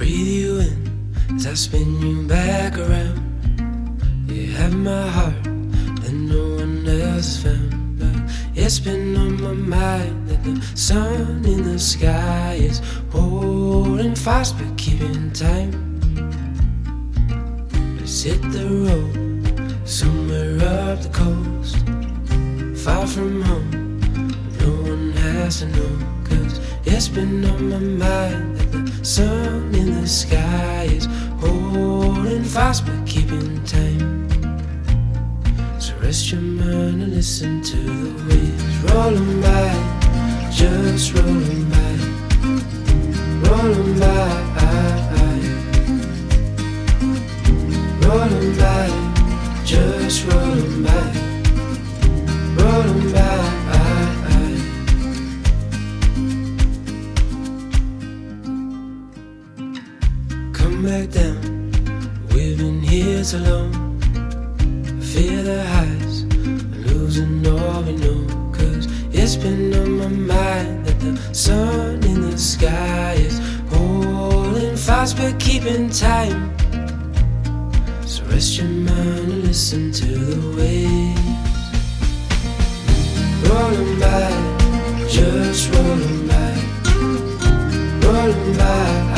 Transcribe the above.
breathe you in as I spin you back around. You have my heart that no one else has found. But it's been on my mind that the sun in the sky is holding fast but keeping time. Let's hit the road somewhere up the coast, far from home, but no one has to know. 'Cause it's been on my mind that the sun in the sky is holding fast but keeping time. So rest your mind and listen to the waves rolling by, just rolling by, rolling by, rolling by, just rolling by, rolling by. Come back down, we've been here so long. Fear the highs, losing all we know. 'Cause it's been on my mind that the sun in the sky is holding fast but keeping time. So rest your mind and listen to the waves rolling by, just rolling by, rolling by.